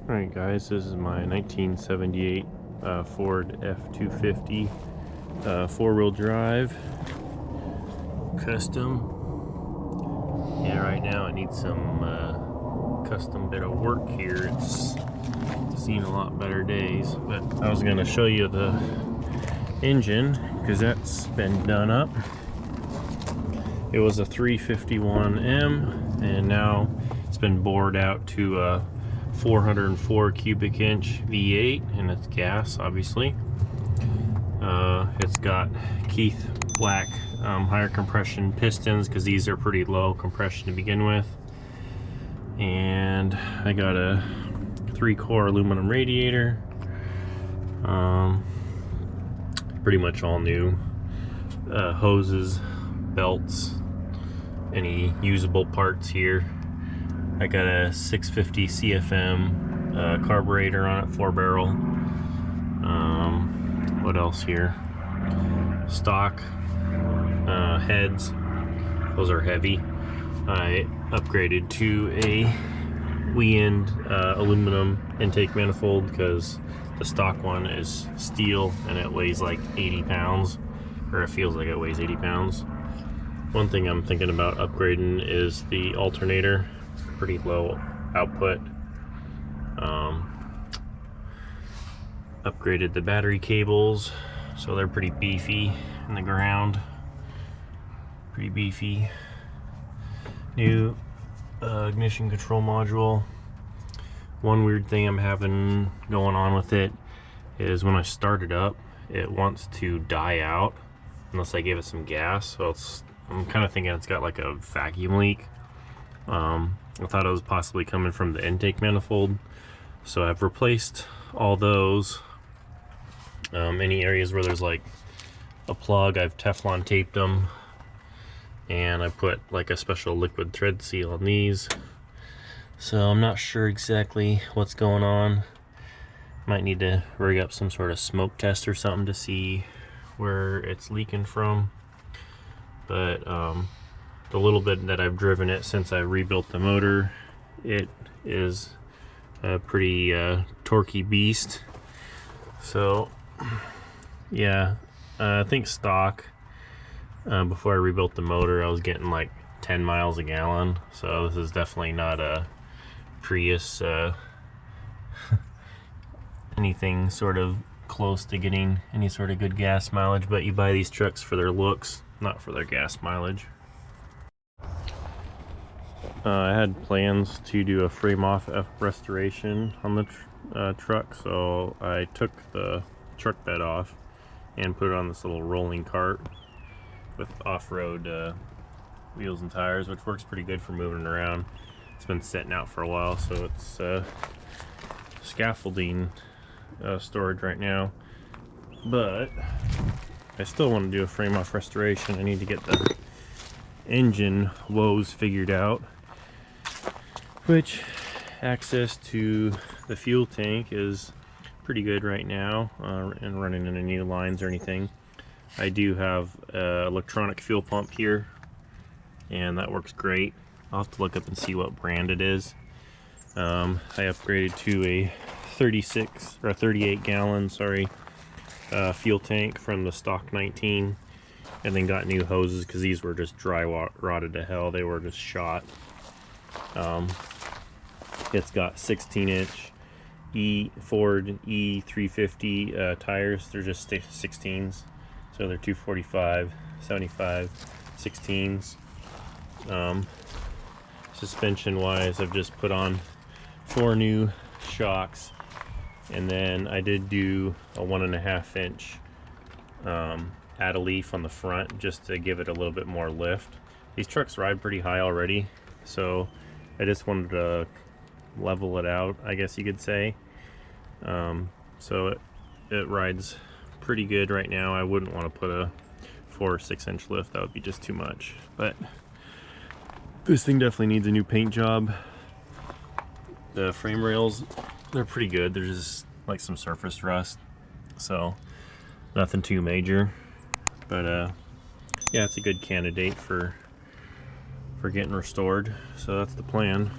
Alright guys, this is my 1978 Ford F-250 four-wheel drive custom. Yeah, right now it needs some custom bit of work here. It's seen a lot better days, but I was going to show you the engine because that's been done up. It was a 351M and now it's been bored out to a 404 cubic inch V8, and it's gas, obviously. It's got Keith Black higher compression pistons because these are pretty low compression to begin with, and I got a 3-core aluminum radiator. Pretty much all new hoses, belts, any usable parts here. I got a 650 CFM carburetor on it, 4-barrel. What else here? Stock heads. Those are heavy. I upgraded to a Weend aluminum intake manifold because the stock one is steel and it weighs like 80 pounds, or it feels like it weighs 80 pounds. One thing I'm thinking about upgrading is the alternator. Pretty low output. Upgraded the battery cables, so they're pretty beefy in the ground. Pretty beefy. New ignition control module. One weird thing I'm having going on with it is when I start it up, it wants to die out unless I give it some gas. So I'm kind of thinking it's got like a vacuum leak. I thought it was possibly coming from the intake manifold, so I've replaced all those. Any areas where there's like a plug, I've Teflon taped them, and I put like a special liquid thread seal on these. So I'm not sure exactly what's going on. Might need to rig up some sort of smoke test or something to see where it's leaking from. But the little bit that I've driven it since I rebuilt the motor, it is a pretty torquey beast. So yeah, I think stock, before I rebuilt the motor, I was getting like 10 miles a gallon. So this is definitely not a Prius anything sort of close to getting any sort of good gas mileage, but you buy these trucks for their looks, not for their gas mileage. I had plans to do a frame-off restoration on the truck, so I took the truck bed off and put it on this little rolling cart with off-road wheels and tires, which works pretty good for moving around. It's been sitting out for a while, so it's scaffolding storage right now. But I still want to do a frame-off restoration. I need to get the engine woes figured out, which access to the fuel tank is pretty good right now, and running into new lines or anything. I do have an electronic fuel pump here, and that works great. I'll have to look up and see what brand it is. I upgraded to a 36 or 38 gallon, fuel tank from the stock 19, and then got new hoses because these were just dry rotted to hell. They were just shot. It's got 16-inch Ford E-350 tires. They're just 16s, so they're 245, 75, 16s. Suspension wise, I've just put on 4 new shocks, and then I did do a 1.5-inch add a leaf on the front just to give it a little bit more lift. These trucks ride pretty high already, so I just wanted to level it out, I guess you could say. So it rides pretty good right now. I wouldn't want to put a 4 or 6-inch lift. That would be just too much. But this thing definitely needs a new paint job. The frame rails, they're pretty good. There's just like some surface rust, so nothing too major. But yeah, it's a good candidate for getting restored. So that's the plan.